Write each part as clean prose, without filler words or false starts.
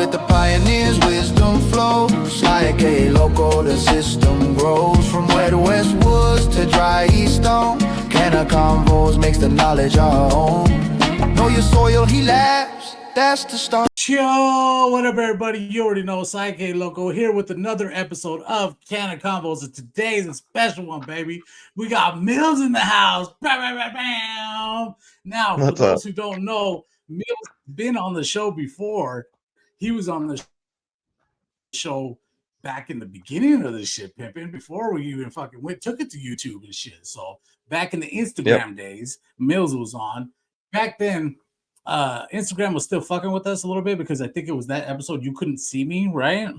with the pioneers, wisdom flows like a local. The system grows from where the West Woods to dry East Stone. CannaConvos makes the knowledge our own. Know your soil, he laughs. That's the start. Yo, what up, everybody? You already know Psyche Loco here with another episode of CannaConvos, and today's a special one, baby. We got Mills in the house. Bam, bam, bam, bam. Now, for those who don't know, Mills has been on the show before. He was on the show back in the beginning of this shit pimping, before we even fucking took it to YouTube and shit. So back in the Instagram days, Mills was on. Back then, Instagram was still fucking with us a little bit because I think it was that episode you couldn't see me, right?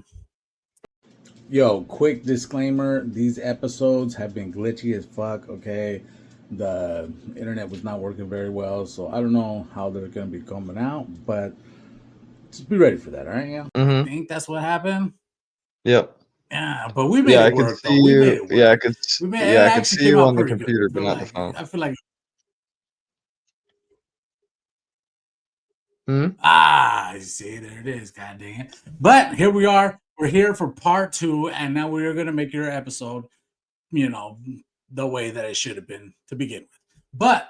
Yo, quick disclaimer, these episodes have been glitchy as fuck, okay? The internet was not working very well, so I don't know how they're going to be coming out, but just be ready for that, all right? Yeah, I think that's what happened. Yep. Yeah, but we made it work, though. We made it work. Yeah, I could see you on the computer, but not the phone. I feel like... I see, there it is, god dang it. But here we are. We're here for part 2, and now we're going to make your episode, you know, the way that it should have been to begin with. But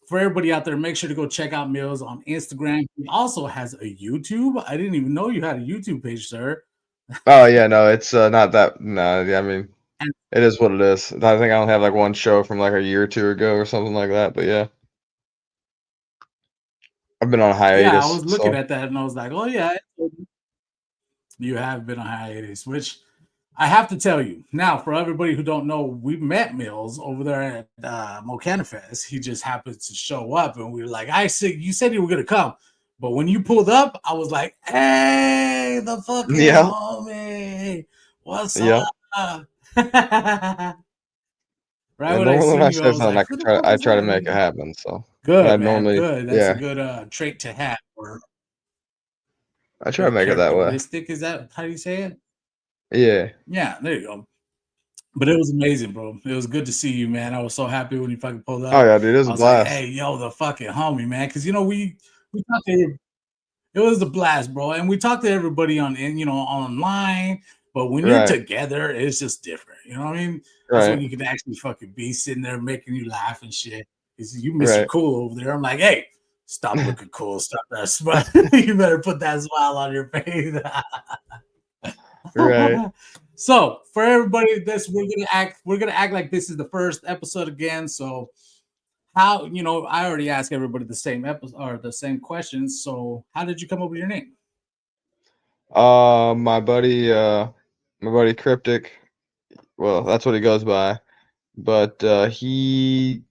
for everybody out there, make sure to go check out Mills on Instagram. He also has a YouTube. I didn't even know you had a YouTube page, sir. Oh, yeah, no, it's not that. No, I mean, it is what it is. I think I only have like one show from like a year or two ago or something like that, but yeah. I've been on hiatus. Yeah, I was looking at that and I was like, oh, yeah, you have been on hiatus, which I have to tell you. Now, for everybody who don't know, we met Mills over there at CannaConvos. He just happened to show up and we were like, you said you were going to come. But when you pulled up, I was like, hey, the fucking homie. What's up? Right when I say something, I try to make it happen. So good, man. Good. That's a good trait to have. I try to make it that way. Is that how you say it? Yeah. Yeah, there you go. But it was amazing, bro. It was good to see you, man. I was so happy when you fucking pulled up. Oh yeah, dude, it was a blast. Like, hey, yo, the fucking homie, man. Because you know we talked to him. It was a blast, bro. And we talked to everybody online. But when you're together, it's just different. You know what I mean? That's when you can actually fucking be sitting there making you laugh and shit. You Mr. Cool over there. I'm like, hey, stop looking cool. Stop that smile. You better put that smile on your face. So for everybody, we're gonna act like this is the first episode again. So how, I already asked everybody the same episode or the same questions. So how did you come up with your name? My buddy Cryptic. Well, that's what he goes by. But he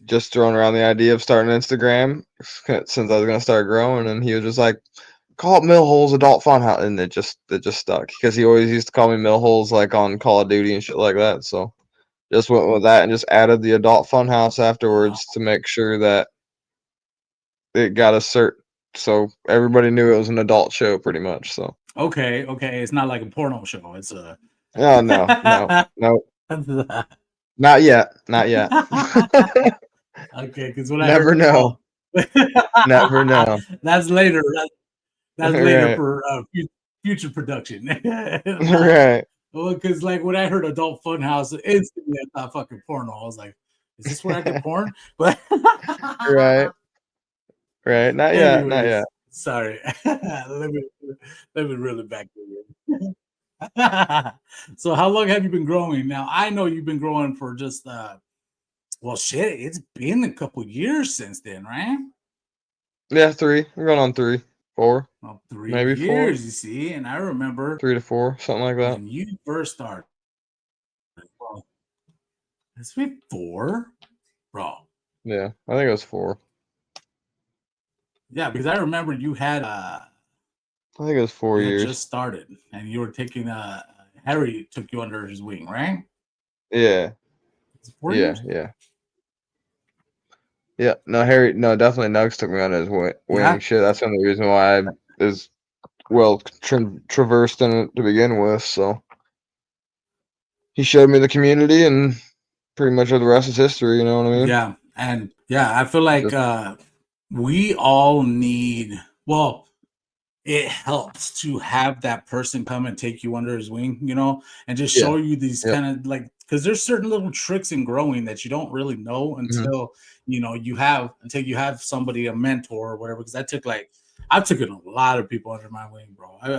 just thrown around the idea of starting Instagram since I was gonna start growing, and he was just like, call it Millholes Adult Funhouse, and it just stuck because he always used to call me Millholes like on Call of Duty and shit like that. So just went with that and just added the Adult Funhouse afterwards to make sure that it got a cert, so everybody knew it was an adult show pretty much. So okay, it's not like a porno show. It's a no, not yet. Okay, because when never know. Never know. That's later. That's later for future production. Right. Well, because like when I heard Adult Funhouse, instantly I thought fucking porno. I was like, is this where I get porn? But right. Not anyways, yet. Sorry. let me really back to you. So how long have you been growing? Now I know you've been growing for just well, shit, it's been a couple years since then, right? Yeah, 3. We're going on 3, 4. Well, 3 maybe years, 4. you see, and I remember 3 to 4, something like that. When you first started. Well, it's been 4, bro. Yeah, I think it was 4. Yeah, because I remember you had I think it was 4 years. Just started, and you were taking Harry took you under his wing, right? Yeah. 4 years? Yeah. No, definitely Nugs took me under his wing. Yeah. Shit, that's the only reason why I is traversed in it to begin with. So he showed me the community, and pretty much the rest is history. You know what I mean? Yeah, and I feel like we all need. Well, it helps to have that person come and take you under his wing, and just Yeah. show you these Yep. kind of like, because there's certain little tricks in growing that you don't really know Mhm. until you have somebody, a mentor or whatever. Because I've taken a lot of people under my wing, bro. I'm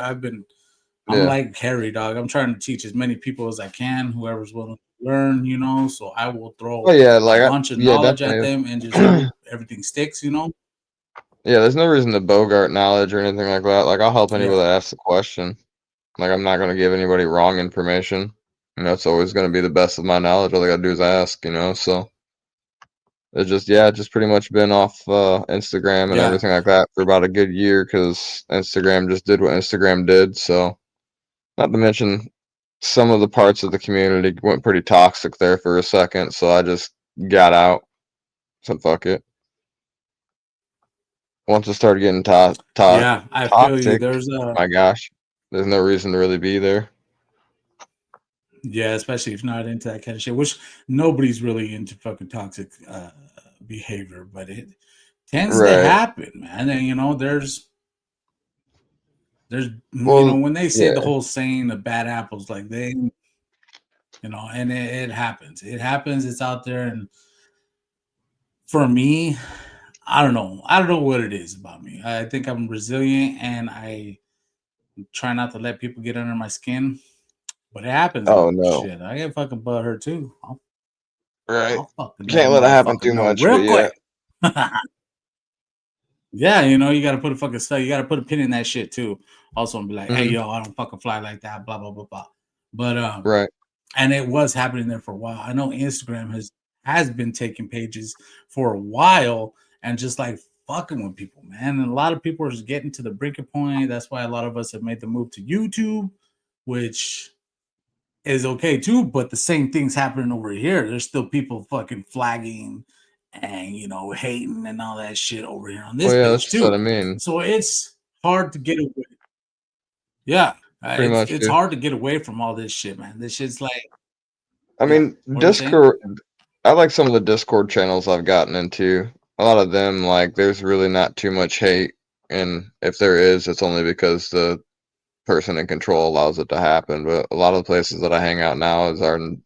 Yeah. like Harry, dog. I'm trying to teach as many people as I can, whoever's willing to learn. So I will Oh throw yeah, a like bunch of yeah, knowledge at definitely. them and just hope everything sticks. Yeah, there's no reason to bogart knowledge or anything like that. Like I'll help anybody Yeah. that asks the question. Like I'm not gonna give anybody wrong information. It's always gonna be the best of my knowledge. All I gotta do is ask. So it's just pretty much been off Instagram and Yeah. everything like that for about a good year because Instagram just did what Instagram did. So not to mention some of the parts of the community went pretty toxic there for a second. So I just got out. So fuck it. Once it started getting Yeah, I feel you. toxic, There's a my gosh, there's no reason to really be there. Yeah, especially if you're not into that kind of shit, which nobody's really into fucking toxic behavior, but it tends to Right. happen, man. And there's Well, when they say the yeah. whole saying of bad apples, like and it happens. It happens, it's out there. And for me, I don't know. I don't know what it is about me. I think I'm resilient and I try not to let people get under my skin. But it happens Oh though. no. Shit, I get fucking butthurt too. Right. I'll fucking let a Can't let it happen motherfucker too know much, but real yeah. quick. Yeah, you got to put a fucking stuff. You got to put a pin in that shit too. Also, and be like, hey, Hmm. yo, I don't fucking fly like that. Blah blah blah blah. But Right. and it was happening there for a while. I know Instagram has been taking pages for a while and just like fucking with people, man. And a lot of people are just getting to the breaking point. That's why a lot of us have made the move to YouTube, which is okay too, but the same thing's happening over here. There's still people fucking flagging and hating and all that shit over here on Well, this yeah, page that's what I too. mean. So it's hard to get away. Yeah, Pretty much, it's yeah. hard to get away from all this shit, man. This shit's like, I yeah. mean, What are you saying? Discord. I like some of the Discord channels I've gotten into. A lot of them, like, there's really not too much hate, and if there is, it's only because the person in control allows it to happen. But a lot of the places that I hang out now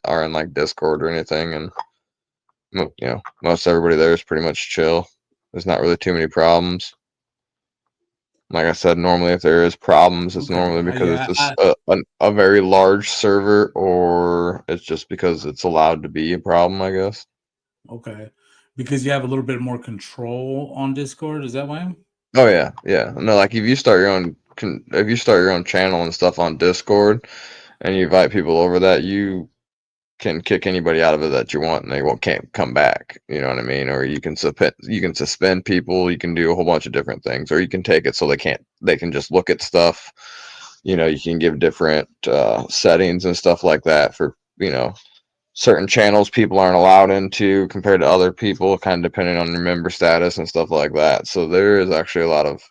are in like Discord or anything, and most everybody there is pretty much chill. There's not really too many problems. Like I said, normally if there is problems, it's Okay, normally because it's yeah, just a very large server, or it's just because it's allowed to be a problem, I guess. okay, because you have a little bit more control on Discord. Is that why? Oh yeah, yeah. No, like if you start your own channel and stuff on Discord, and you invite people over that, you can kick anybody out of it that you want, and they won't can't come back. You know what I mean? Or you can suspend people. You can do a whole bunch of different things, or you can take it so they can just look at stuff. You can give different settings and stuff like that for certain channels people aren't allowed into compared to other people, kind of depending on your member status and stuff like that. So there is actually a lot of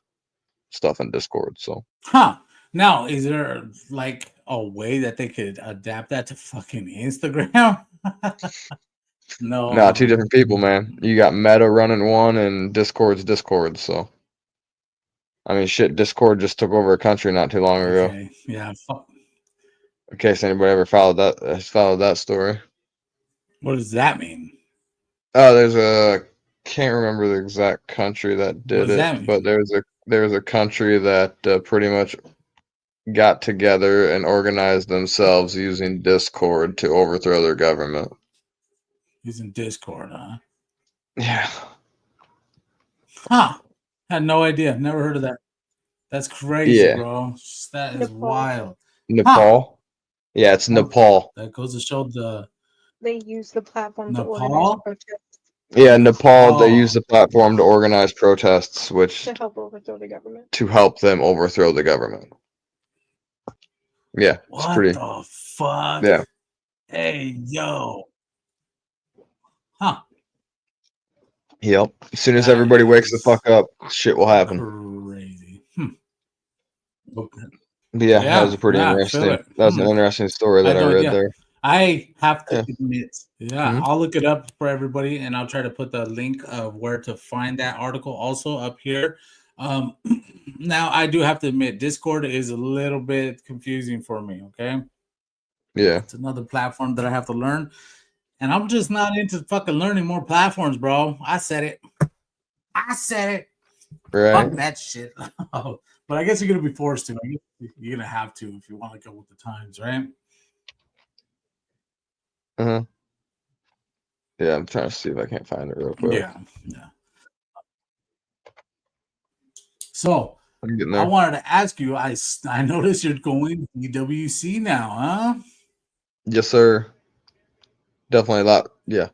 stuff in Discord. So Huh. Now, is there like a way that they could adapt that to fucking Instagram? nah, two No. different people, man. You got Meta running one, and Discord's Discord. So I mean, shit, Discord just took over a country not too long ago. Okay. Yeah. In case anybody ever followed that story. What does that mean? Oh, can't remember the exact country that What did does it, that but mean? there's a country that pretty much got together and organized themselves using Discord to overthrow their government. Using Discord, huh? Yeah. Huh. Had no idea. Never heard of that. That's crazy, Yeah. bro. That is Nepal. wild. Huh. Nepal? Yeah, it's Well, Nepal. that goes to show the They use the platform to organize Nepal. protests Yeah, Nepal, they use Oh, the platform to organize protests, which to help overthrow the government. to help them overthrow the government. Yeah, it's what pretty. the fuck? Yeah. Hey, yo. Huh. Yep. As soon as That everybody wakes the is fuck up, shit will happen. crazy. Okay. But yeah, that was Yeah, a pretty yeah, I feel interesting. it. That was an interesting story I that had I no read idea. there. I have to Yeah. admit, yeah, Mhm. I'll look it up for everybody and I'll try to put the link of where to find that article also up here Um, now I do have to admit, Discord is a little bit confusing for me. Okay, Yeah. it's another platform that I have to learn, and I'm just not into fucking learning more platforms, bro. I said it. I said it. Right. Fuck that shit. But I guess you're gonna be forced to. I guess you're gonna have to if you want to go with the times, right? Uh-huh. Yeah, I'm trying to see if I can't find it real quick. Yeah, yeah. So I'm getting I there. wanted to ask you. I noticed you're going to EWC now, huh? Yes, sir. Definitely a lot. Yeah.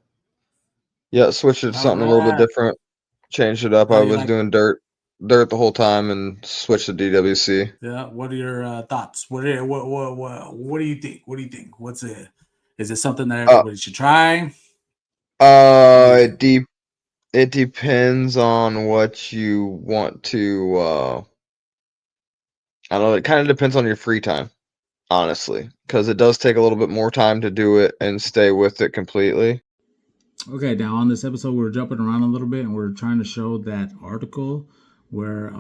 Yeah, switched it to All something a little bit right. different. Changed it up. How I you was like? doing dirt the whole time and switched to DWC. Yeah. What are your thoughts? What do you think? What do you think? What's it? Is it something that Uh everybody should try? What do you think? it depends on what you want to I don't know, it kind of depends on your free time, honestly, because it does take a little bit more time to do it and stay with it completely. Okay, now on this episode, we're jumping around a little bit and we're trying to show that article where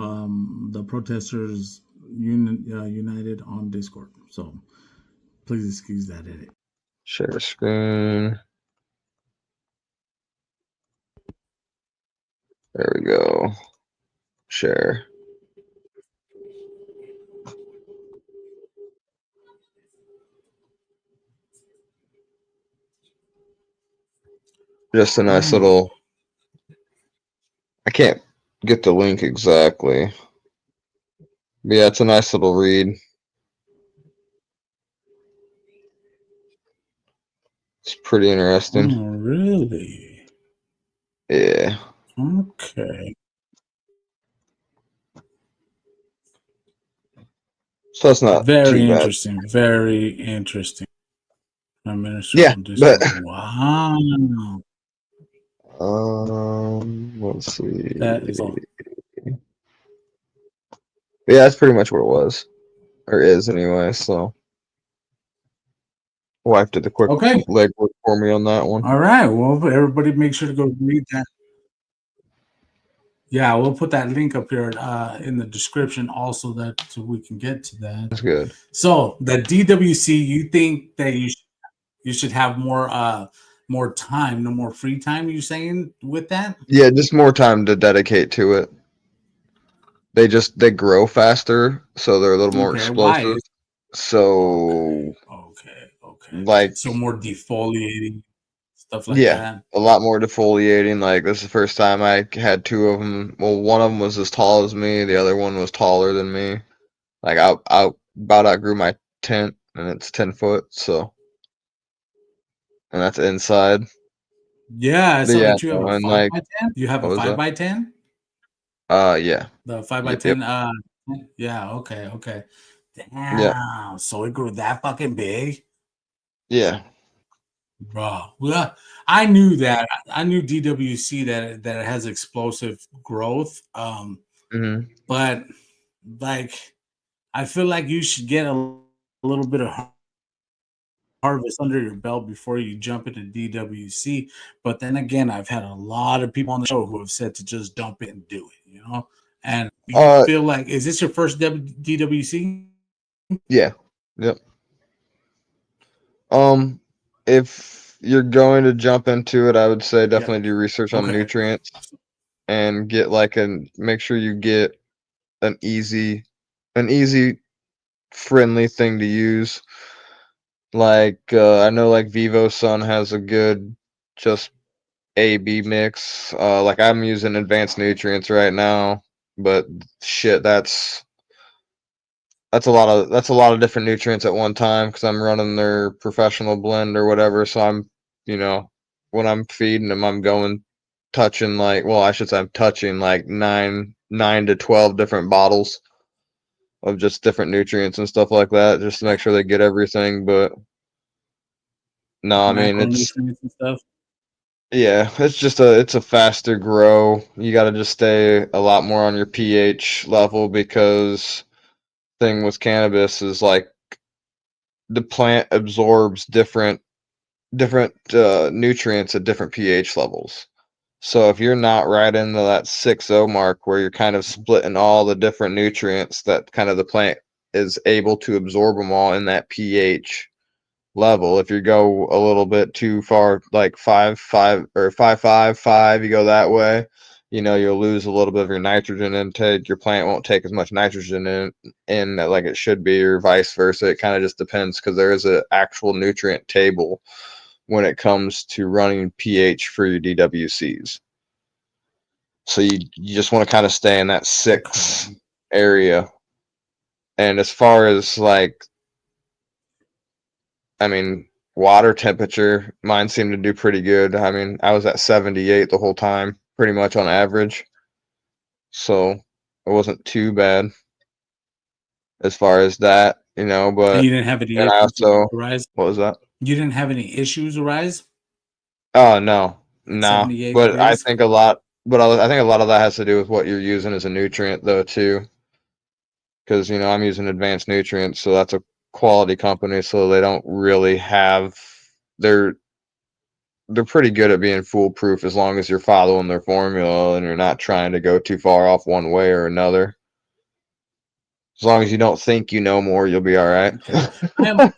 the protesters united on Discord. So please excuse that edit. Share screen. There we go. Share. Just a nice little. I can't get the link exactly. But yeah, it's a nice little read. It's pretty interesting. Oh, really? Yeah. Okay. So it's not Very too bad. interesting. Very interesting. Prime Minister Yeah, on but Discord. Wow. let's see. That is all. Yeah, that's pretty much what it was. Or is anyway, so wife did the quick Okay. legwork for me on that one. All right. Well, everybody make sure to go read that. Yeah, we'll put that link up here in the description also that so we can get to that. That's good. So the DWC, you think that you should have more time, no more free time, you saying with that? Yeah, just more time to dedicate to it. They grow faster, so they're a little more Okay, why? explosive. So Okay. like So more defoliating, stuff like yeah, that. a lot more defoliating. Like this is the first time I had two of them. Well, one of them was as tall as me, the other one was taller than me. Like I about outgrew my tent, and it's 10 foot. So and that's inside. Yeah, I But saw yeah, that you have no, a and 5 like by 10. You have a what was 5 that? by 10? Yeah. The 5 by Yep. Yep. 10 yeah, okay. Yeah. Damn. So it grew that fucking big? Yeah. Bro. Well, I knew that. I knew DWC that it has explosive growth. Hmm. But like I feel like you should get a little bit of harvest under your belt before you jump into DWC. But then again, I've had a lot of people on the show who have said to just dump it and do it, you know? And you Uh, feel like, is this your first DWC? yeah. Yep. Um, if you're going to jump into it, I would say Yeah. definitely do research on Okay. nutrients and get like make sure you get an easy, an easy, friendly thing to use. Like I know like Vivo Sun has a good just A/B mix. Like I'm using advanced nutrients right now, but shit, that's a lot of different nutrients at one time because I'm running their professional blend or whatever. So I'm, you know, when I'm feeding them, I'm going touching like, well, I should say I'm touching like nine to 12 different bottles of just different nutrients and stuff like that, just to make sure they get everything. But no, I mean Macronutrients and stuff. yeah, it's a faster grow. You got to just stay a lot more on your pH level because thing with cannabis is like the plant absorbs different nutrients at different pH levels. So if you're not right into that 6.0 mark where you're kind of splitting all the different nutrients that kind of the plant is able to absorb them all in that pH level. If you go a little bit too far, like 5.5 or 5.5.5, you go that way, you'll lose a little bit of your nitrogen intake. Your plant won't take as much nitrogen in like it should be, or vice versa. It kind of just depends because there is an actual nutrient table when it comes to running pH for your DWCs. So you just want to kind of stay in that 6 area. And as far as like, I mean, water temperature, mine seemed to do pretty good. I mean, I was at 78 the whole time, pretty much on average. So it wasn't too bad as far as that, And but you didn't have any and I issues also, arise? what was that? You didn't have any issues arise Oh, no, at no. 78 But I degrees? think a lot, I think a lot of that has to do with what you're using as a nutrient though, too. Because, I'm using advanced nutrients, so that's a quality company, so they don't really have, they're pretty good at being foolproof as long as you're following their formula and you're not trying to go too far off one way or another. As long as you don't think you know more, you'll be all right. Okay. I am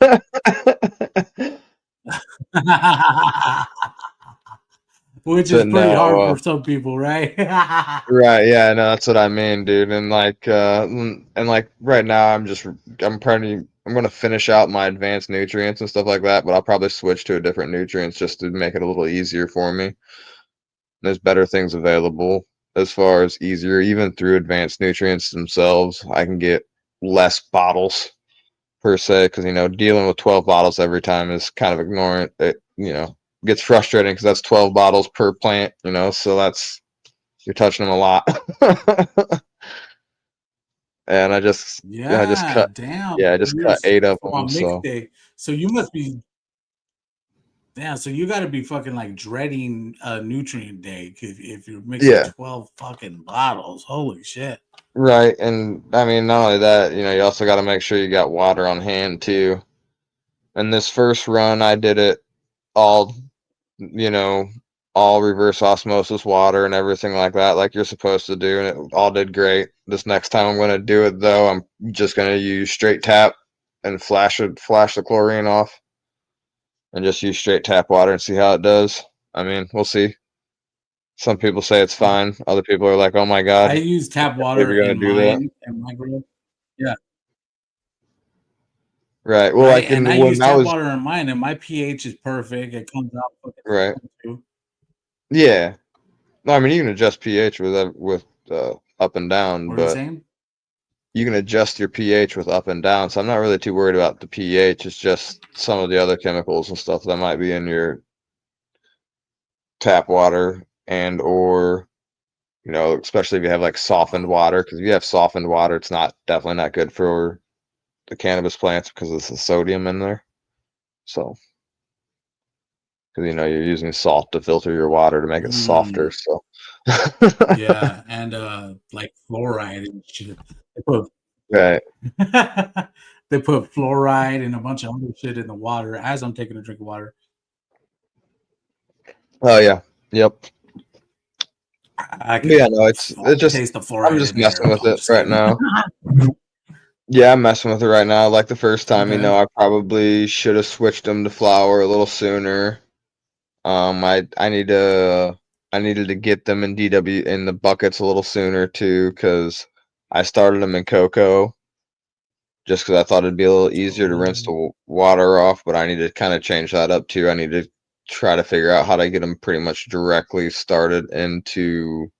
which is So pretty hard no, for some people, right? right? Yeah, no, that's what I mean, dude. And like right now, I'm gonna finish out my advanced nutrients and stuff like that, but I'll probably switch to a different nutrients just to make it a little easier for me. There's better things available as far as easier, even through advanced nutrients themselves. I can get less bottles per se because dealing with 12 bottles every time is kind of ignoring it. Gets frustrating because that's 12 bottles per plant. So that's you're touching them a lot. And I just Yeah, cut. damn. Yeah, I just cut 8 of So them. on mixed So day. So you must be damn. So you got to be fucking like dreading nutrient day if you're mixing yeah. 12 fucking bottles. Holy shit. Right, and I mean, not only that, you also got to make sure you got water on hand too. And this first run, I did it all, you know, all reverse osmosis water and everything like that, like you're supposed to do, and it all did great. This next time I'm going to do it though, I'm just going to use straight tap and flash the chlorine off, and just use straight tap water and see how it does. I mean, we'll see. Some people say it's fine. Other people are like, "Oh my I God, use I tap can't believe water you're in going to do that." mine and my grow. Yeah, Right. Well, right. like And I when use I tap was water in mine, and my pH is perfect. It comes out fucking right. too. Yeah. No, I mean you can adjust pH with up and down, What are you but saying? you can adjust your pH with up and down. So I'm not really too worried about the pH. It's just some of the other chemicals and stuff that might be in your tap water and or especially if you have like softened water. Because if you have softened water, it's definitely not good for the cannabis plants because of the sodium in there. So because you're using salt to filter your water to make it softer. Mm, So yeah, and like fluoride and shit. They put right. they put fluoride and a bunch of other shit in the water as I'm taking a drink of water. Oh yeah. Yep. I But yeah, can no, it's just taste the I'm fluoride just in there. messing with I'm it just right kidding. now. Yeah, I'm messing with it right now. Like the first time, Okay. I probably should have switched them to flour a little sooner. I needed to get them in DW in the buckets a little sooner too, because I started them in cocoa just because I thought it'd be a little easier to rinse Oh, the water off. But I need to kind of change that up too. I need to try to figure out how to get them pretty much directly started into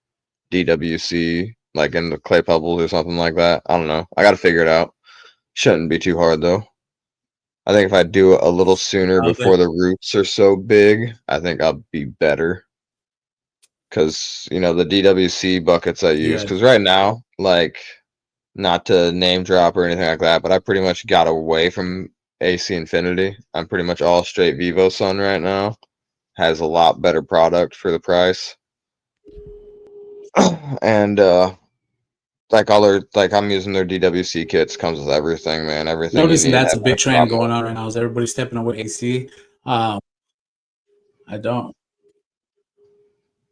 DWC, like in the clay pebbles or something like that. I don't know. I got to figure it out. Shouldn't be too hard though. I think if I do it a little sooner okay. before the roots are so big, I think I'll be better. Because, the DWC buckets I use, Yeah. because right now, like, not to name drop or anything like that, but I pretty much got away from AC Infinity. I'm pretty much all straight Vivo Sun right now. Has a lot better product for the price. And, I'm using their DWC kits, comes with everything, man. Everything you Noticing need. that's a Have big whatever trend problem going on right now. Is everybody stepping away AC? I don't.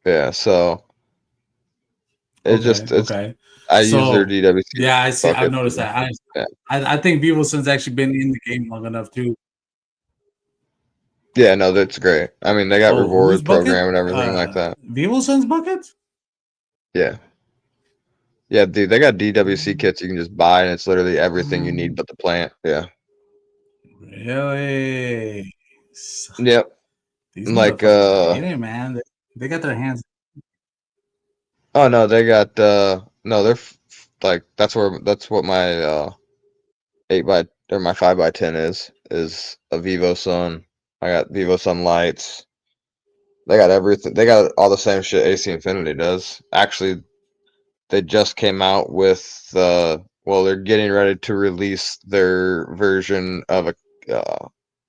Yeah, so it Okay, just it's okay. I use their So DWC yeah, I see. I've buckets. noticed that. Yeah. I think Bevelson's actually been in the game long enough too. Yeah, no, that's great. I mean, they got Oh, whose reward bucket? program and everything like that. Bevelson's bucket? Yeah. Yeah, dude, they got DWC kits you can just buy, and it's literally everything you need but the plant. Yeah. Really? Yep. These Like, motherfuckers are getting it, man. They got their hands. oh no, they got no, they're like that's what my 8 by or my 5 by 10 is a Vivo Sun. I got Vivo Sun lights. They got everything. They got all the same shit AC Infinity does. Actually, they just came out with well, they're getting ready to release their version of a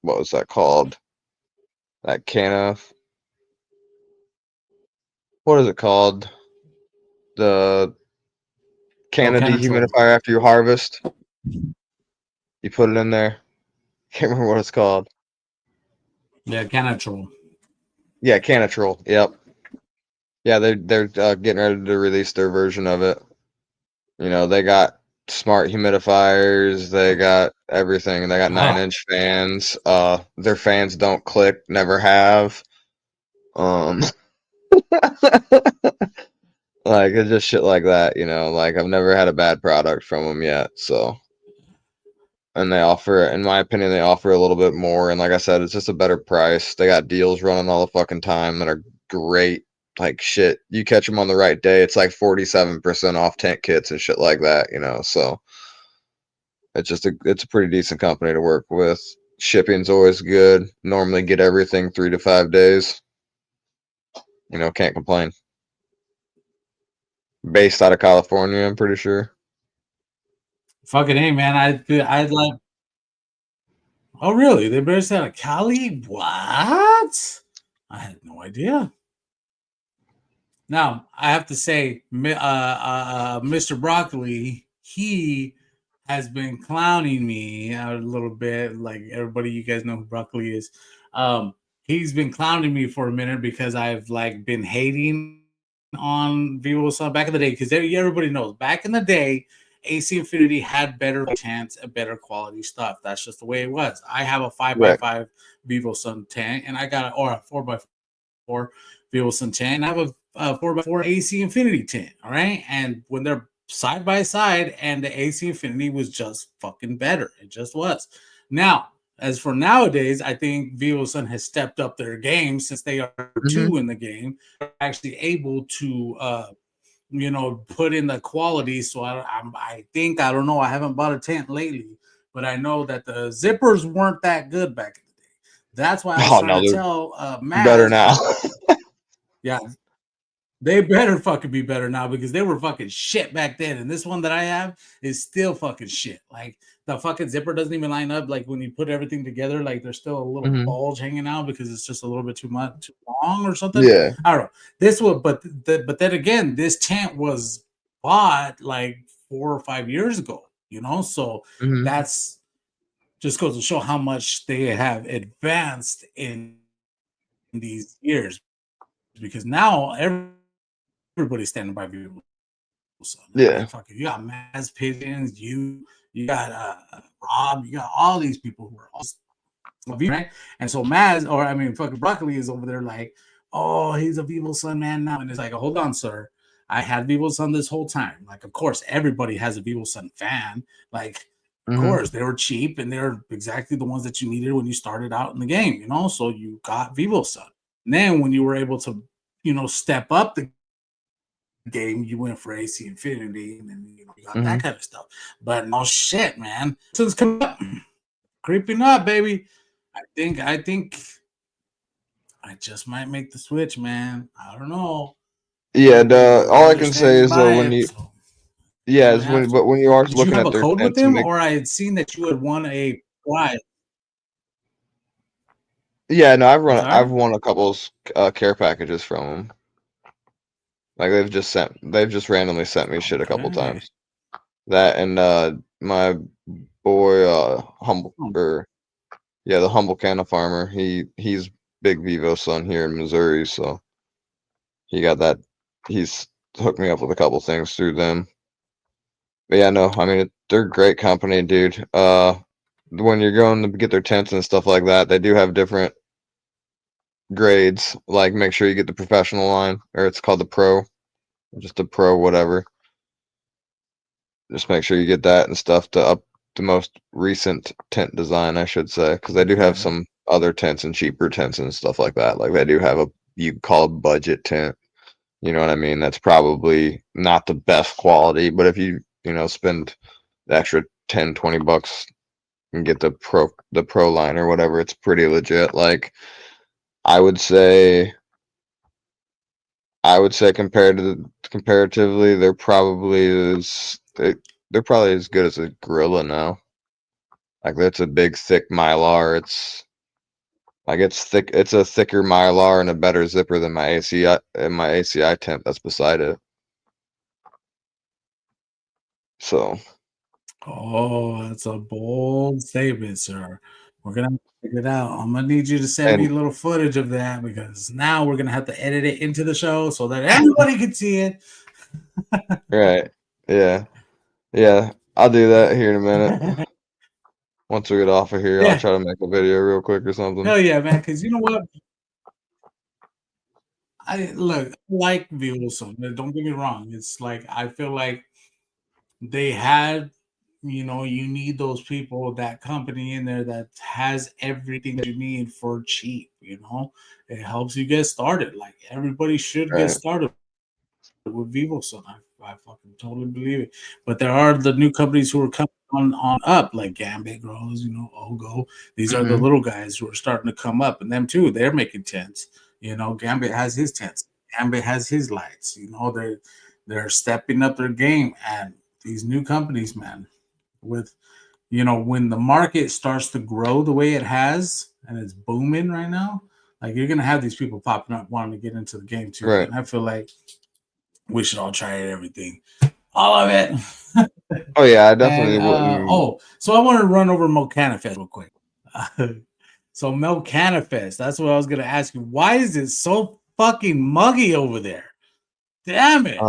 what was that called? That what is it called? The Oh, Canna Canatrol. dehumidifier after you harvest. You put it in there. Can't remember what it's called. Yeah, Canatrol. Yeah, Canatrol. Yep. Yeah, they're getting ready to release their version of it. You know, they got smart humidifiers, they got everything, and they got Huh. 9-inch fans. Their fans don't click, never have. Um, like it's just shit like that, you know. Like I've never had a bad product from them yet, so. And they offer, in my opinion, they offer a little bit more. And like I said, it's just a better price. They got deals running all the fucking time that are great. Like shit, you catch them on the right day, it's like 47% off tent kits and shit like that, you know. So it's a pretty decent company to work with. Shipping's always good. Normally get everything 3 to 5 days. You know, can't complain. Based out of California, I'm pretty sure. Fucking A, man. I'd like. Oh, really? They based out of Cali? What? I had no idea. Now, I have to say, Mr. Broccoli, he has been clowning me a little bit. Like everybody, you guys know who Broccoli is. He's been clowning me for a minute because I've like been hating on Vivo Sun back in the day. Because everybody knows back in the day, AC Infinity had better tents and better quality stuff. That's just the way it was. I have a 5 by Right. 5 Vivo Sun tent, and I got a 4 by 4 Vivo Sun tent. I have a 4 by 4 AC Infinity tent. All right. And when they're side by side, and the AC Infinity was just fucking better. It just was. Now, as for nowadays, I think Vivo Sun has stepped up their game since they are Mm-hmm. two in the game. They're actually able to, put in the quality. So I think, I don't know, I haven't bought a tent lately, but I know that the zippers weren't that good back in the day. That's why I was Oh trying no, to they're tell better Maz, now. yeah, they better fucking be better now because they were fucking shit back then. And this one that I have is still fucking shit. Like the fucking zipper doesn't even line up. Like when you put everything together, like there's still a little Mm-hmm. bulge hanging out because it's just a little bit too long or something. Yeah. I don't know. This was, but then again, this tent was bought like 4 or 5 years ago. So Mm-hmm. that's just goes to show how much they have advanced in these years because now everybody's standing by Vivo Sun. I mean, Yeah. fucking, you got Maz Pigeons, you got Rob, you got all these people who are also right. And so Maz, or I mean, fucking Broccoli is over there like, oh, he's a Vivo Sun man now, and it's like, hold on, sir. I had Vivo Sun this whole time. Like, of course, everybody has a Vivo Sun fan. Like, of Mm-hmm. course, they were cheap and they're exactly the ones that you needed when you started out in the game, So you got Vivo Sun. And then when you were able to, step up the game, you went for AC Infinity, and then you got Mm-hmm. that kind of stuff. But no shit, man. Since coming up, creeping up, baby. I think I just might make the switch, man. I don't know. Yeah, all I They're can say standing is though by when it, you so I yeah, might is have when to. but when you are Did you looking have at a their code with tents and them, make or I had seen that you had won a prize? yeah, no, I'm I've sorry. won a couple care packages from them. Like they've just randomly sent me shit a couple Okay. times. That and my boy humble Hmm. or yeah, the humble Canna farmer. He's big Vivo son here in Missouri, so he got that. He's hooked me up with a couple things through them. But yeah, no, I mean they're a great company, dude. When you're going to get their tents and stuff like that, they do have different grades. Like make sure you get the professional line, or it's called the pro, just the pro whatever. Just make sure you get that and stuff to up the most recent tent design, I should say, because they do have some other tents and cheaper tents and stuff like that. Like they do have a you call a budget tent. You know what I mean? That's probably not the best quality, but if you spend the extra 10, $20 and get the pro line or whatever, it's pretty legit. Like I would say comparatively, they're probably as good as a Gorilla now. Like that's a big thick Mylar. It's like it's thick. It's a thicker Mylar and a better zipper than my ACI tent that's beside it. So Oh, that's a bold statement, sir. We're gonna have to figure it out. I'm gonna need you to send me a little footage of that because now we're gonna have to edit it into the show so that everybody can see it. right, yeah, I'll do that here in a minute. Once we get off of here, I'll try to make a video real quick or something. Hell yeah, man! Because you know what, I like Violson. Don't get me wrong. It's like I feel like they had, you need those people, that company in there that has everything that you need for cheap. It helps you get started. Like everybody should get started with Vivoson. I fucking totally believe it. But there are the new companies who are coming on up, like Gambit Grows, Ogo. These are the little guys who are starting to come up, and them too. They're making tents. Gambit has his tents. Gambit has his lights. They're stepping up their game, and these new companies, man, with when the market starts to grow the way it has and it's booming right now, like you're gonna have these people popping up wanting to get into the game too. Right. And I feel like we should all try everything, all of it. Oh yeah, I definitely wouldn't. So I want to run over MoCannaFest real quick. So MoCannaFest, that's what I was gonna ask you. Why is it so fucking muggy over there? Damn it!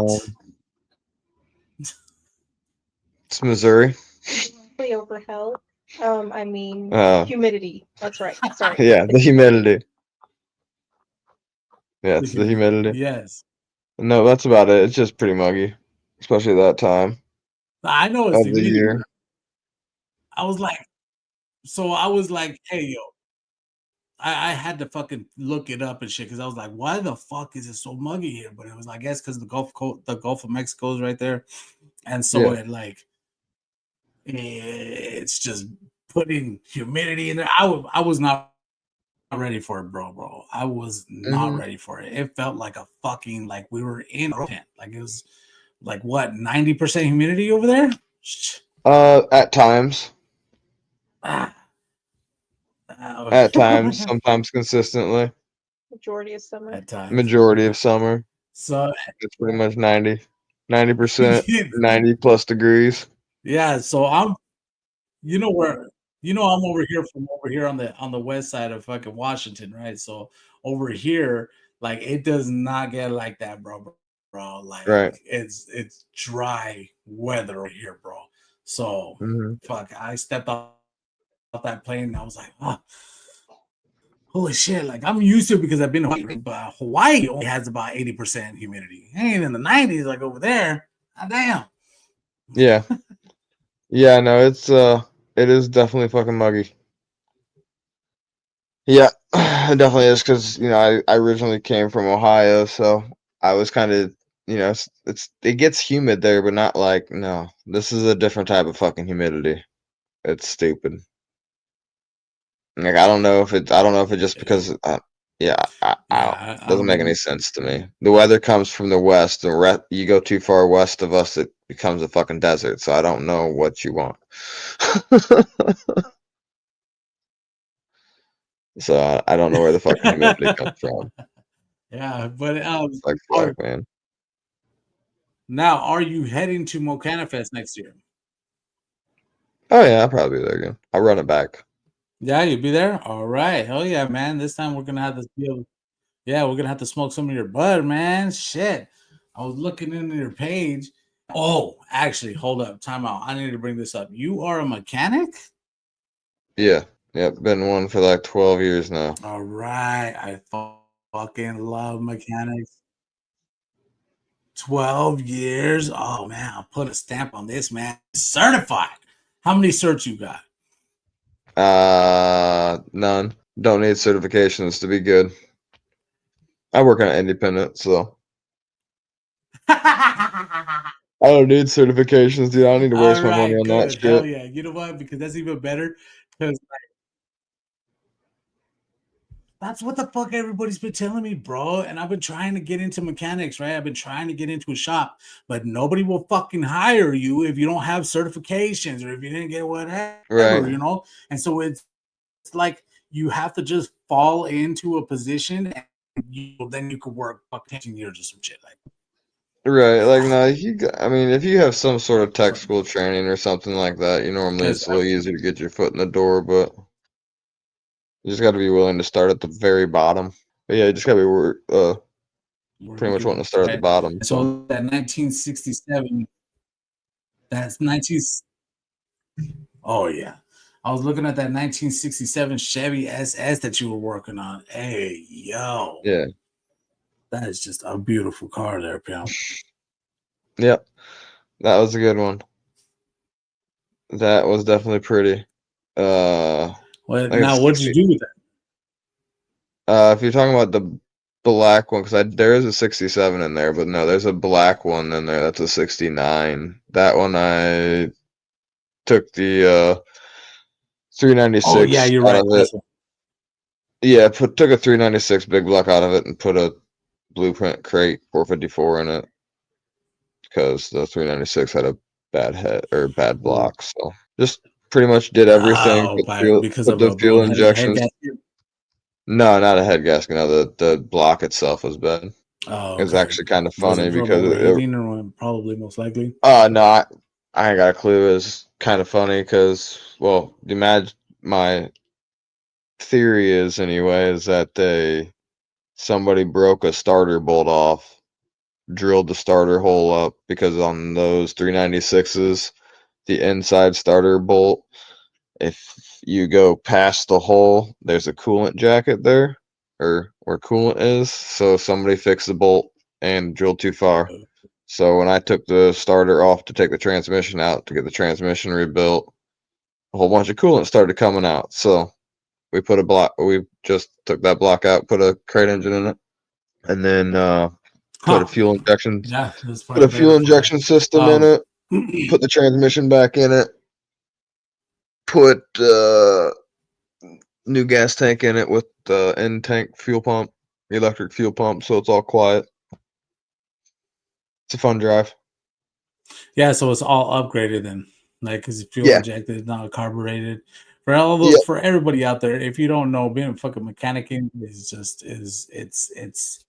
It's Missouri. Over hell. I mean humidity. That's right. Sorry. Yeah, the humidity. Yeah, it's the humidity. Yes. No, that's about it. It's just pretty muggy, especially that time. I know it's of the year. I was like, hey, yo. I had to fucking look it up and shit because I was like, why the fuck is it so muggy here? But it was, I guess, because the Gulf of Mexico is right there, and so it's just putting humidity in there. I was not ready for it, bro. I was not ready for it. It felt like a fucking, like we were in a tent. Like it was like what, 90% humidity over there? At times. At times, sometimes consistently. Majority of summer. At times. Majority of summer. So it's pretty much 90%, 90 plus degrees. Yeah, so I'm over here on the west side of fucking Washington, right? So over here, like it does not get like that, bro. Like it's dry weather over here, bro. So fuck, I stepped off that plane and I was like, oh, holy shit, like I'm used to it because I've been to Hawaii, but Hawaii only has about 80% humidity. It ain't in the 90s like over there. God damn. Yeah. Yeah, no, it is definitely fucking muggy. Yeah, it definitely is because I originally came from Ohio, so I was kind of it gets humid there, but not like no. This is a different type of fucking humidity. It's stupid. Like I don't know if it just because it doesn't make any sense to me. The weather comes from the west, and you go too far west of us, it becomes a fucking desert. So I don't know what you want. So I don't know where the fucking humidity comes from. Yeah, but like fuck, man. Now, are you heading to MoCannaFest next year? Oh yeah, I'll probably be there again. I'll run it back. Yeah, you'll be there. All right, hell yeah, man! This time we're gonna have this deal. Yeah, we're gonna have to smoke some of your bud, man. Shit. I was looking into your page. Oh, actually, hold up, time out. I need to bring this up. You are a mechanic? Yeah. Yep. Been one for like 12 years now. All right. I fucking love mechanics. 12 years. Oh man, I'll put a stamp on this, man. Certified. How many certs you got? None. Don't need certifications to be good. I work on independent, so I don't need certifications, dude. I don't need to All waste my money right, on that good. Hell shit. yeah. You know what? Because that's even better. Because that's what the fuck everybody's been telling me, bro. And I've been trying to get into mechanics, right? I've been trying to get into a shop, but nobody will fucking hire you if you don't have certifications or if you didn't get whatever, Right. you know? And so it's like you have to just fall into a position and then you could work fucking 10 years or some shit like Right. Like, no, I mean, if you have some sort of tech school training or something like that, normally it's a little easier to get your foot in the door, but you just got to be willing to start at the very bottom. But yeah, you just got to be pretty much wanting to start at the bottom. So that 1967, that's 19. Oh yeah, I was looking at that 1967 Chevy SS that you were working on. Hey yo, Yeah. that is just a beautiful car there, pal. Yep. That was a good one. That was definitely pretty. Well, Like now what'd you do with that? if you're talking about the black one, because there is a 67 in there, but no, there's a black one in there. That's a 69. That one I took the Oh yeah, 396 you're out right. of it. That's what, Yeah, took a 396 big block out of it and put a blueprint crate 454 in it because the 396 had a bad head or bad block. So just pretty much did everything. because Put of the a fuel blown head injections. gasket. No, not a head gasket. No, the block itself was bad. Oh, It was okay. actually kind of Was funny it from because overheating or probably most likely? no, I ain't got a clue. It was kind of funny because, well, imagine my theory is anyway is that somebody broke a starter bolt off, drilled the starter hole up because on those 396s, the inside starter bolt, if you go past the hole, there's a coolant jacket there, or where coolant is. So somebody fixed the bolt and drilled too far. So when I took the starter off to take the transmission out to get the transmission rebuilt, a whole bunch of coolant started coming out. So we just took that block out, put a crate engine in it, and then put a Huh. fuel injection Yeah, that's put probably a fuel better for injection system in um it, put the transmission back in it, put new gas tank in it with the end tank fuel pump, electric fuel pump, so it's all quiet. It's a fun drive. yeah, so it's all upgraded then. Like because fuel Yeah. injected, not carbureted. For all Yeah. the for everybody out there, if you don't know, being a fucking mechanic is just it's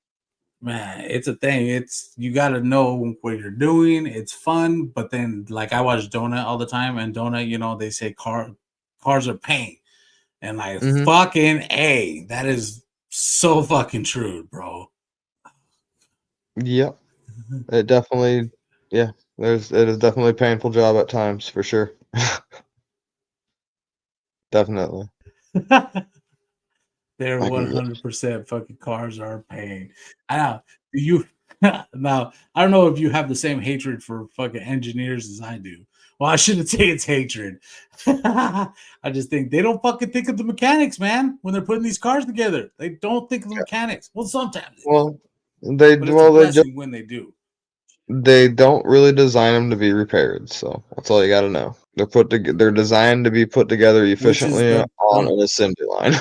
man, it's a thing. It's you gotta know what you're doing. It's fun, but then like I watch Donut all the time, and Donut, they say cars are pain. And like Mm-hmm. fucking A, that is so fucking true, bro. Yep. It definitely, yeah. It is definitely a painful job at times for sure. Definitely. They're I can. 100% fucking cars are pain. I know. Do you now? I don't know if you have the same hatred for fucking engineers as I do. Well, I shouldn't say it's hatred. I just think they don't fucking think of the mechanics, man. When they're putting these cars together, they don't think of the mechanics. Well, sometimes they do, Well, they but it's a well they just blessing when they do. they don't really design them to be repaired, so that's all you got to know. They're designed to be put together Which is efficiently on an assembly line.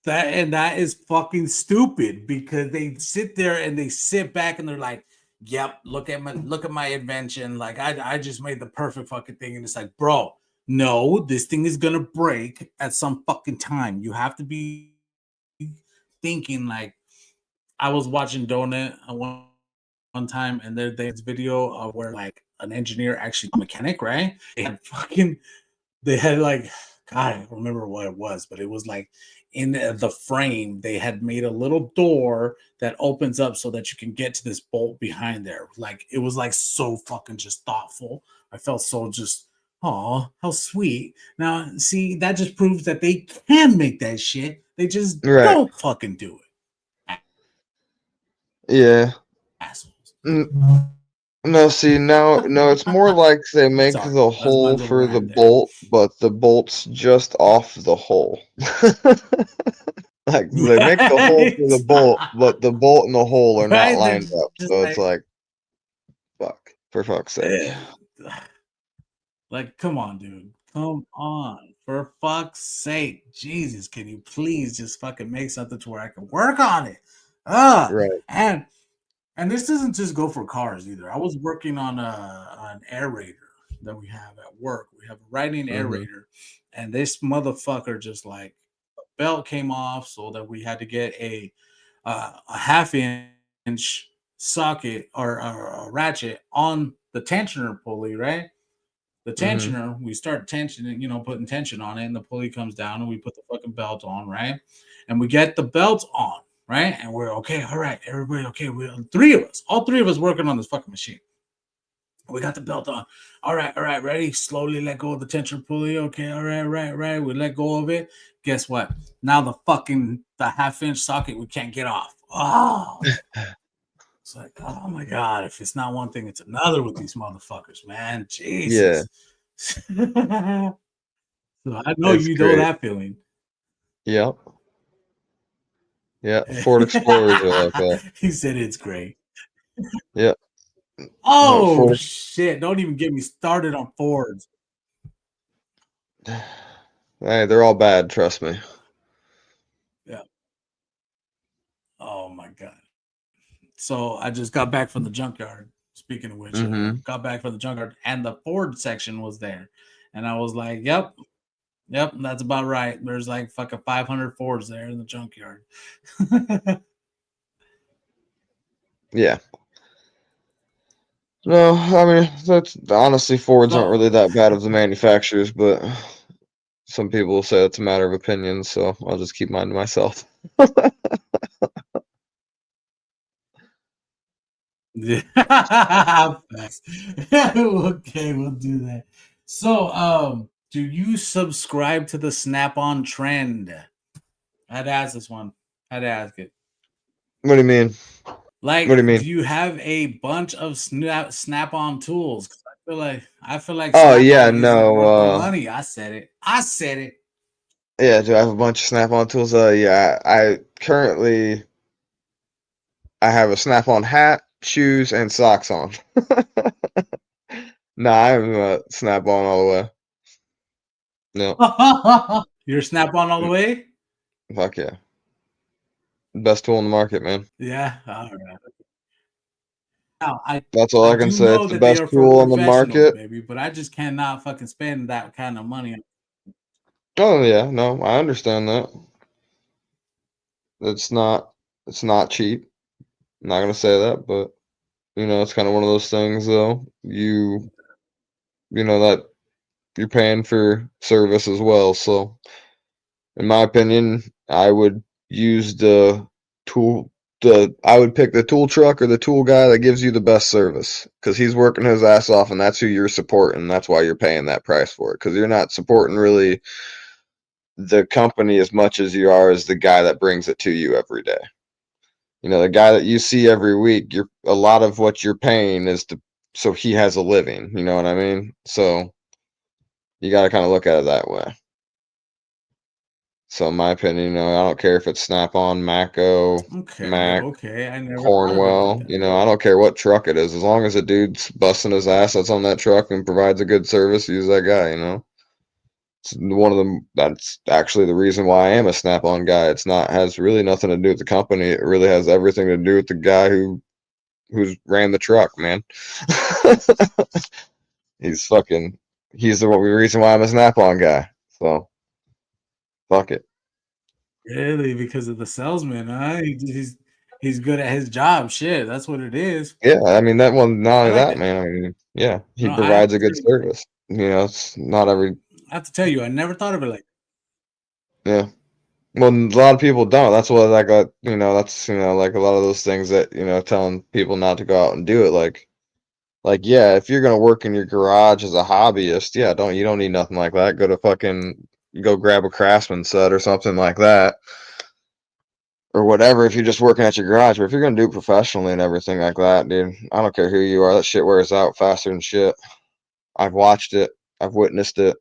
that is fucking stupid because they sit there and they sit back and they're like, "Yep, look at my invention. Like I just made the perfect fucking thing." And it's like, bro, no, this thing is gonna break at some fucking time. You have to be thinking like I was watching Donut one time, and there's video of where like an engineer actually a mechanic, right? They had like God, I don't remember what it was, but it was like in the frame, they had made a little door that opens up so that you can get to this bolt behind there. Like it was like so fucking just thoughtful. I felt so just, oh, how sweet. Now, see, that just proves that they can make that shit. They just don't fucking do it. Yeah. Assholes. No, see, no, it's more like they make the hole for the bolt, but the bolt's just off the hole. Like, they make the hole for the bolt, but the bolt and the hole are not lined up. So it's like, fuck, for fuck's sake. Like, come on, dude. Come on. For fuck's sake. Jesus, can you please just fucking make something to where I can work on it? Right. And this doesn't just go for cars either. I was working on an aerator that we have at work. We have a riding aerator, and this motherfucker just like a belt came off, so that we had to get a half-inch socket or a ratchet on the tensioner pulley, right? The tensioner, we start tensioning, putting tension on it, and the pulley comes down, and we put the fucking belt on, right? And we get the belt on, right? And we're okay, all right, everybody, okay. We all three of us working on this fucking machine. We got the belt on. All right, ready? Slowly let go of the tension pulley. Okay, all right. We let go of it. Guess what? Now the half-inch socket we can't get off. Oh, it's like, oh my god! If it's not one thing, it's another with these motherfuckers, man. Jesus. Yeah. So I know you know that feeling. Yep. Yeah, Ford Explorers are like that. He said it's great. Yep. Oh shit! Don't even get me started on Fords. Hey, they're all bad. Trust me. Yeah. Oh my god. So I just got back from the junkyard. Speaking of which, got back from the junkyard, and the Ford section was there, and I was like, "Yep, that's about right." There's like fucking 500 Fords there in the junkyard. Yeah. No, I mean, that's honestly, Fords aren't really that bad of the manufacturers, but some people will say it's a matter of opinion, so I'll just keep mine to myself. Yeah. Okay, we'll do that. So, do you subscribe to the Snap-on trend? I had to ask this one. I had to ask it. What do you mean? Like, what do you mean? Do you have a bunch of Snap-on tools? I feel like. Oh yeah, no. Money. I said it. Yeah, do I have a bunch of Snap-on tools? Yeah, I currently have a Snap-on hat, shoes, and socks on. Nah, I'm Snap-on all the way. No. You're Snap-on all the way? Fuck yeah. Best tool in the market, man. Yeah, all right. Now, that's all I can say. It's the best tool on the market, baby. But I just cannot fucking spend that kind of money. Oh yeah, no, I understand that. It's not cheap. I'm not gonna say that, but it's kind of one of those things, though. You know that you're paying for service as well. So, in my opinion, I would use the tool. I would pick the tool truck or the tool guy that gives you the best service, because he's working his ass off, and that's who you're supporting. That's why you're paying that price for it, because you're not supporting really the company as much as you are as the guy that brings it to you every day. The guy that you see every week, a lot of what you're paying is so he has a living, you know what I mean? So you got to kind of look at it that way. So in my opinion, I don't care if it's Snap-on, Mako, Mac, I never Cornwell, I don't care what truck it is. As long as a dude's busting his ass that's on that truck and provides a good service, use that guy, It's one of them. That's actually the reason why I am a Snap-on guy. Has really nothing to do with the company. It really has everything to do with the guy who's ran the truck, man. he's the reason why I'm a Snap-on guy. So fuck it. Really, because of the salesman, huh? He's good at his job. Shit, that's what it is. Yeah, I mean that one. Not only that, man. I mean, yeah, he provides a good service. It's not every. I have to tell you, I never thought of it like. Yeah. Well, a lot of people don't. That's what I got. That's like a lot of those things that telling people not to go out and do it. Yeah, if you're gonna work in your garage as a hobbyist, yeah, you don't need nothing like that. Go grab a Craftsman set or something like that, or whatever. If you're just working at your garage, but if you're gonna do it professionally and everything like that, dude, I don't care who you are. That shit wears out faster than shit. I've watched it. I've witnessed it.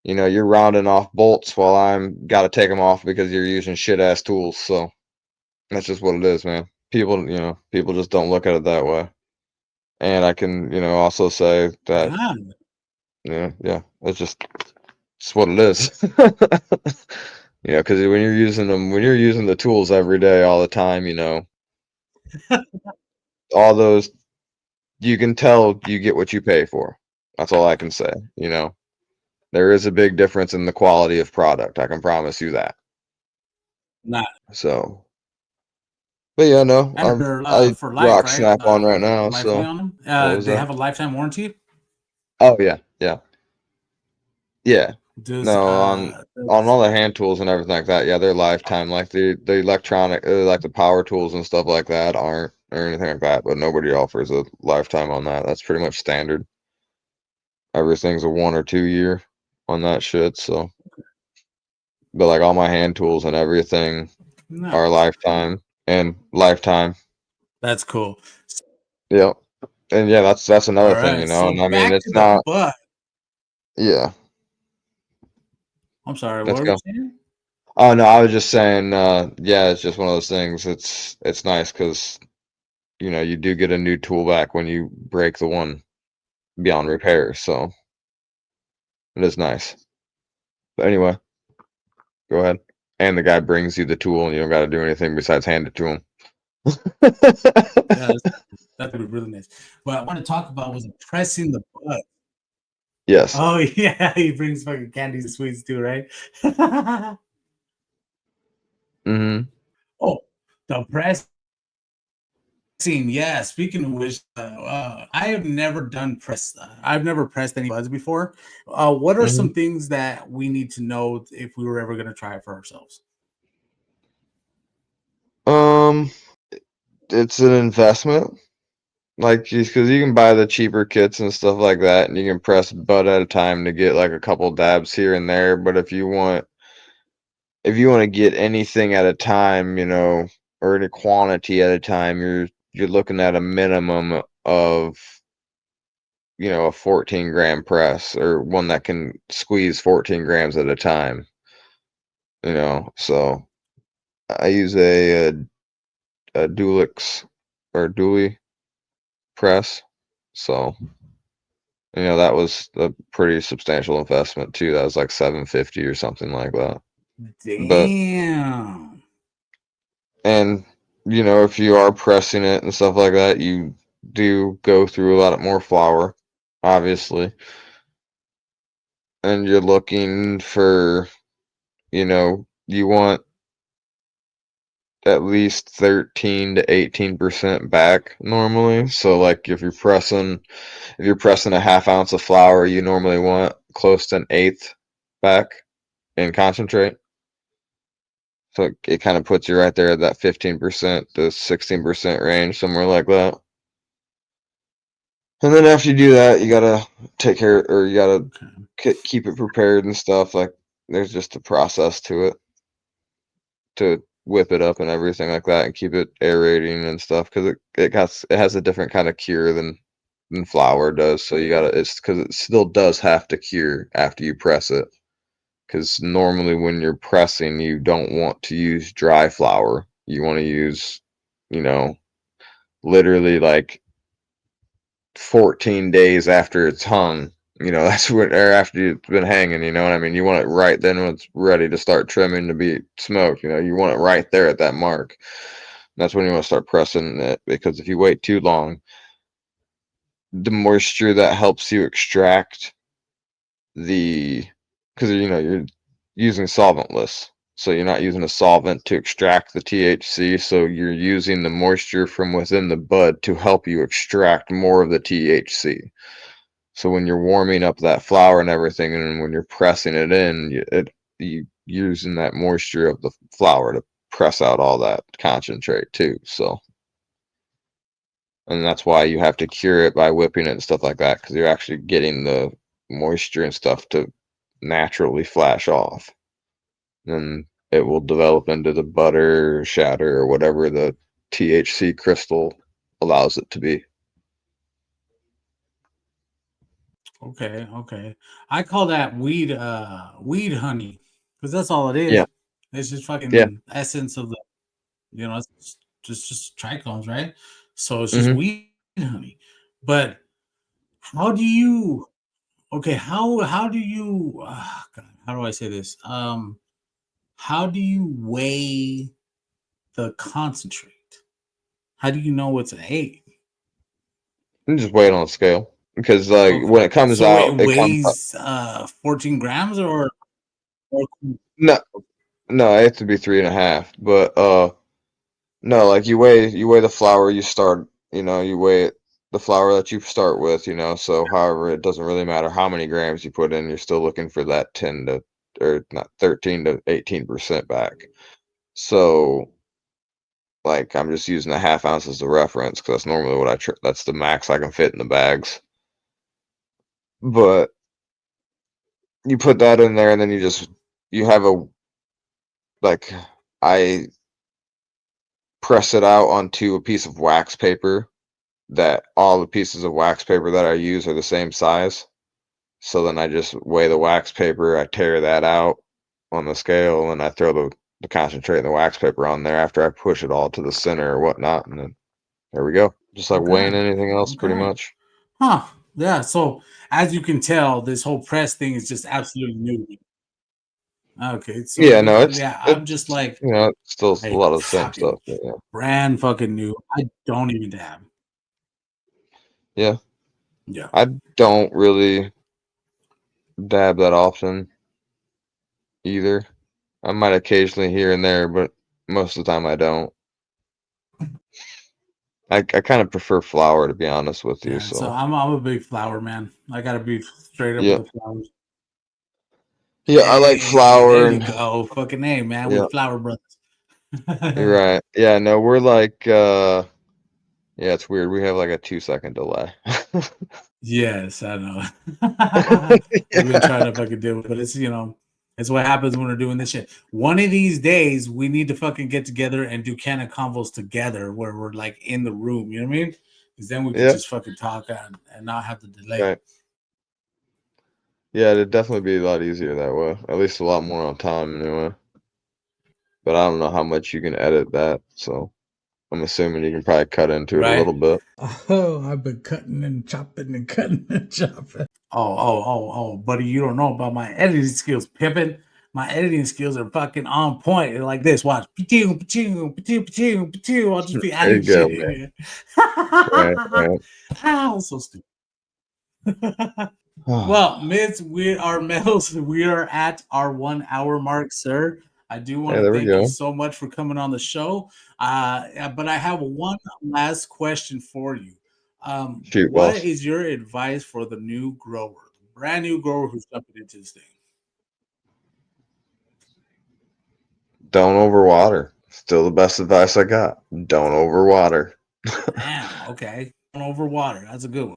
You're rounding off bolts while I'm got to take them off because you're using shit ass tools. So that's just what it is, man. People just don't look at it that way. And I can, also say that, Yeah. yeah, it's what it is. Because when you're using the tools every day, all the time, all those, you can tell you get what you pay for. That's all I can say. There is a big difference in the quality of product. I can promise you that. Not So, but yeah, no, and they're I for life, rock right? Snap-on right now. Lifely So, on them. what was They that? have a lifetime warranty. Oh yeah, yeah, yeah. Does No, on all the hand tools and everything like that, yeah, they're lifetime. Like the electronic, like the power tools and stuff like that aren't, or anything like that. But nobody offers a lifetime on that. That's pretty much standard. Everything's a 1 or 2 year on that shit. So, but like all my hand tools and everything No, are lifetime and lifetime. that's cool. Yep. And yeah, that's All another thing, right, and so I mean, back to it's the not. butt. Yeah, I'm sorry, let's what were you go. saying? Oh no, I was just saying, yeah, it's just one of those things. It's nice because you do get a new tool back when you break the one beyond repair, so it is nice. But anyway, go ahead. And the guy brings you the tool, and you don't got to do anything besides hand it to him. Yeah, that would be really nice. What I want to talk about was pressing the butt. Yes. Oh yeah, he brings fucking candies and sweets too, right? Mm-hmm. Oh, the pressing. Yeah. Speaking of which, I have never done press. I've never pressed any buds before. What are Mm-hmm. some things that we need to know if we were ever going to try it for ourselves? Um, it's an investment. Like, because you can buy the cheaper kits and stuff like that, and you can press bud at a time to get like a couple dabs here and there. But if you want to get anything at a time, or any quantity at a time, you're looking at a minimum of, a 14 gram press, or one that can squeeze 14 grams at a time. So I use a Dulix or Dually press. So that was a pretty substantial investment too. That was like 750 or something like that. But Damn. and if you are pressing it and stuff like that, you do go through a lot more flour, obviously. And you're looking for, you want at least 13 to 18% back normally. So like if you're pressing a half ounce of flour, you normally want close to an eighth back in concentrate. So it kind of puts you right there at that 15% to 16% range, somewhere like that. And then after you do that, you gotta take care, or you gotta keep it prepared and stuff. Like there's just a process to it to whip it up and everything like that, and keep it aerating and stuff, because it has a different kind of cure than flour does. So it's because it still does have to cure after you press it. Because normally when you're pressing, you don't want to use dry flour. You want to use, you know, literally like 14 days after it's hung. That's when, or after it's been hanging, you know what I mean? You want it right then when it's ready to start trimming to be smoked. You want it right there at that mark. And that's when you want to start pressing it, because if you wait too long, the moisture that helps you extract the, because you're using solventless, so you're not using a solvent to extract the THC, so you're using the moisture from within the bud to help you extract more of the THC. So when you're warming up that flour and everything, and when you're pressing it in, using that moisture of the flour to press out all that concentrate too. So, and that's why you have to cure it by whipping it and stuff like that, because you're actually getting the moisture and stuff to naturally flash off. And it will develop into the butter, shatter, or whatever the THC crystal allows it to be. Okay, okay. I call that weed honey, because that's all it is. Yeah. It's just fucking Yeah. essence of the, it's just trichomes, right? So it's just Mm-hmm. weed honey. But how do you? Okay, how do you? God, how do I say this? How do you weigh the concentrate? How do you know it's an 8? You just weigh it on a scale, because like Okay. when it comes So out, it it comes out. weighs 14 grams or No, no, it has to be 3.5. But no, like you weigh the flour you start. You weigh it, the flour that you start with. So however, it doesn't really matter how many grams you put in. You're still looking for that 10 to, or not 13 to 18% back. So like I'm just using a half ounce as a reference, because that's normally what that's the max I can fit in the bags. But you put that in there, and then you have like I press it out onto a piece of wax paper, that all the pieces of wax paper that I use are the same size. So then I just weigh the wax paper, I tear that out on the scale, and I throw the concentrate and the wax paper on there after I push it all to the center or whatnot, and then there we go. Just like weighing anything else, pretty much. Huh. Yeah. So as you can tell, this whole press thing is just absolutely new. Okay. So Yeah, no, I'm just like, it's still a hey, lot of the same stuff. But yeah. brand fucking new. I don't even dab. Yeah. Yeah. I don't really dab that often either. I might occasionally here and there, but most of the time I don't. I kind of prefer flour, to be honest with you. Yeah. So I'm a big flour man. I gotta be straight up Yeah. with the flowers. Yeah, I like Hey, there flour you and go. Fucking A, man. yeah, We're flower brothers. you're right. Yeah, no, we're like yeah, it's weird. We have like a 2-second delay. Yes, I know. We've been trying to fucking do it, but it's what happens when we're doing this shit. One of these days, we need to fucking get together and do CannaConvos together, where we're like in the room. You know what I mean? Because then we can Yeah. just fucking talk and not have the delay. Right. Yeah, it'd definitely be a lot easier that way. At least a lot more on time anyway. But I don't know how much you can edit that, so I'm assuming you can probably cut into it a little bit. Oh, I've been cutting and chopping and cutting and chopping. Oh, buddy, you don't know about my editing skills, pimping. My editing skills are fucking on point. They're like this. Watch. I'll just be There adding you go, shit in man. here. Right. Ow, so stupid. Well, Mids, we are metals. We are at our 1 hour mark, sir. I do want to thank you so much for coming on the show. But I have one last question for you. Shoot, What boss. is your advice for the new grower, the brand new grower who's jumping into this thing? Don't overwater. Still the best advice I got. Don't overwater. Damn, okay. Don't overwater. That's a good one.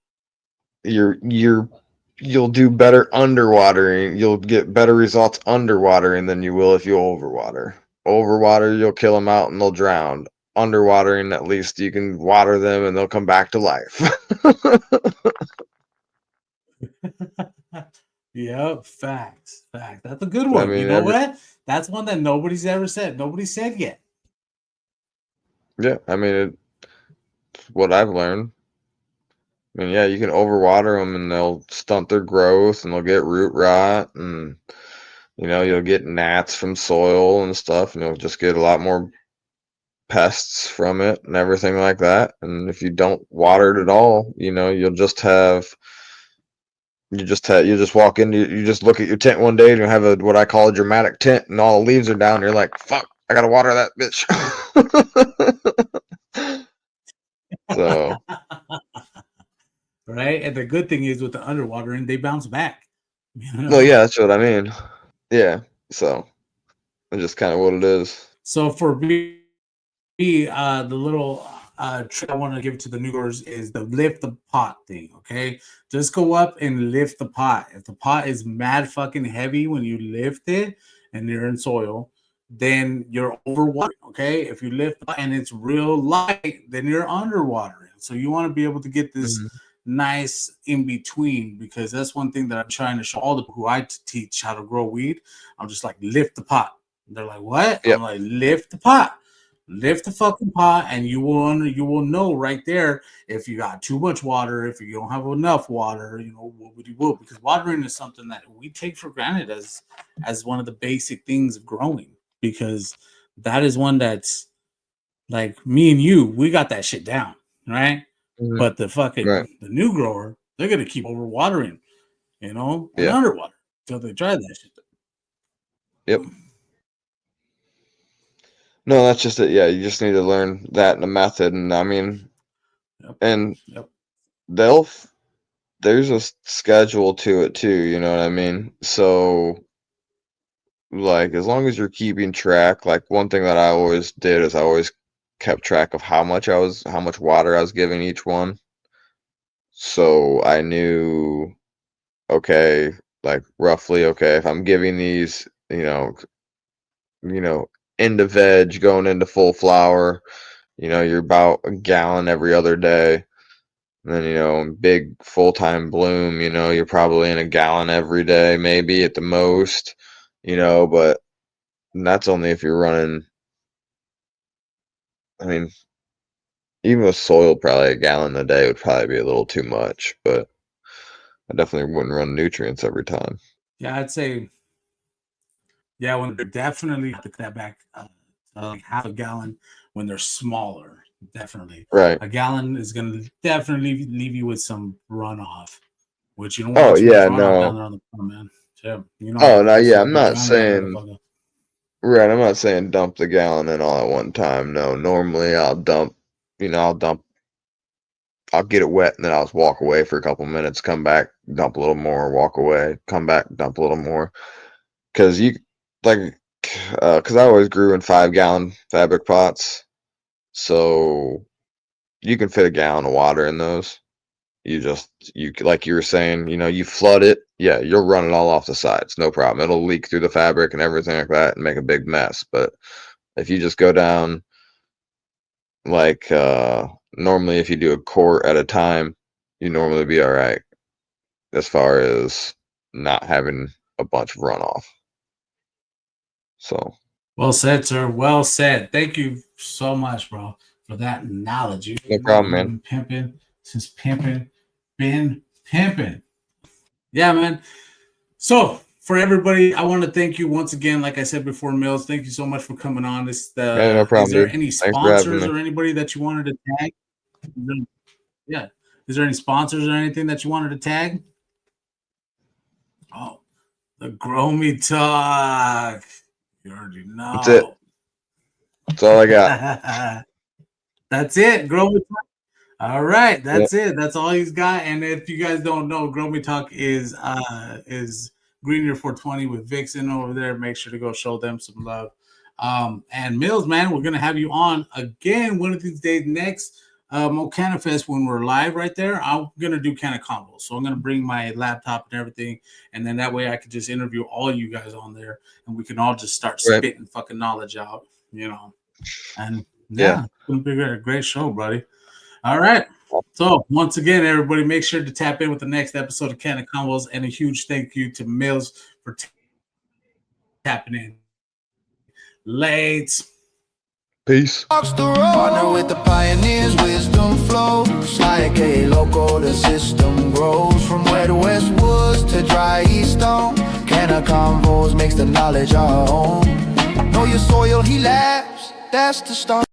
You'll do better underwatering. You'll get better results underwatering than you will if you overwater. Overwater, you'll kill them out and they'll drown. Underwatering, at least you can water them and they'll come back to life. Yep, facts. That's a good one. You know what? That's one that nobody's ever said. Nobody said yet. Yeah, I mean, it's what I've learned. I mean, yeah, you can overwater them and they'll stunt their growth and they'll get root rot and you'll get gnats from soil and stuff, and you'll just get a lot more pests from it and everything like that. And if you don't water it at all, you'll just walk in, you just look at your tent one day and you have what I call a dramatic tent, and all the leaves are down, and you're like, fuck, I gotta water that bitch. So right, and the good thing is with the underwatering, they bounce back. well, yeah, that's what I mean. Yeah, so That's just kind of what it is. So for me, the little trick I want to give to the new growers is the lift the pot thing. Okay, just go up and lift the pot. If the pot is mad fucking heavy when you lift it and you're in soil, then you're overwatering. Okay, if you lift and it's real light, then you're underwatering. So you want to be able to get this nice in between, because that's one thing that I'm trying to show all the people who I teach how to grow weed. I'm just like, lift the pot. They're like, what? Yep. I'm like, lift the pot. Lift the fucking pot, and you will know right there if you got too much water, if you don't have enough water, you know, what would you will, because watering is something that we take for granted as one of the basic things of growing, because that is one that's like me and you, we got that shit down, right? But the fucking the new grower, they're gonna keep overwatering, you know, and underwater until they try that shit. Yep. No, that's just it. Yeah, you just need to learn that in the method, and I mean, and there's a schedule to it too. You know what I mean? So, like, as long as you're keeping track, like one thing that I always did is I always kept track of how much water I was giving each one. So I knew, okay, like roughly, okay, if I'm giving these, into veg going into full flower, you're about a gallon every other day. And then, big full-time bloom, you're probably in a gallon every day, maybe at the most, but that's only if you're running, I mean, even with soil, probably a gallon a day would probably be a little too much, but I definitely wouldn't run nutrients every time. Yeah, I'd say, yeah, when they're definitely have to cut back like half a gallon when they're smaller. Definitely. Right. A gallon is going to definitely leave you with some runoff, which you don't want too much runoff down there on the farm, man. Yeah, I'm not saying, right, I'm not saying dump the gallon in all at one time. No, normally I'll get it wet and then I'll just walk away for a couple minutes, come back, dump a little more, walk away, come back, dump a little more. Because because I always grew in 5-gallon fabric pots, so you can fit a gallon of water in those. You like you were saying, you flood it, yeah, you'll run it all off the sides, no problem. It'll leak through the fabric and everything like that and make a big mess. But if you just go down, like normally if you do a quart at a time, you normally be all right as far as not having a bunch of runoff. So well said, sir. Well said. Thank you so much, bro, for that knowledge. No problem, man. Been pimping since pimping, been pimping. Yeah, man. So for everybody, I want to thank you once again. Like I said before, Mills, thank you so much for coming on. No problem, is there dude. any sponsors or anybody that you wanted to tag? Yeah. Is there any sponsors or anything that you wanted to tag? Oh, the growmie talk. You already know. That's it. That's all I got. That's it. Growmie talk. All right, that's it. That's all he's got. And if you guys don't know, growmie talk is Greener 420 with Vixen over there. Make sure to go show them some love. And Mills, man, we're gonna have you on again one of these days next CannaFest when we're live right there. I'm gonna do CannaConvos, so I'm gonna bring my laptop and everything, and then that way I could just interview all you guys on there, and we can all just start spitting fucking knowledge out, And yeah, it's gonna be a great show, buddy. All right. So once again, everybody, make sure to tap in with the next episode of CannaConvos, and a huge thank you to Mills for tapping in. Late. Peace. Partner with the pioneers, wisdom flows like a local. The system grows from wet west woods to dry east stone. CannaConvos makes the knowledge our own. Know your soil, he laughs. That's the start.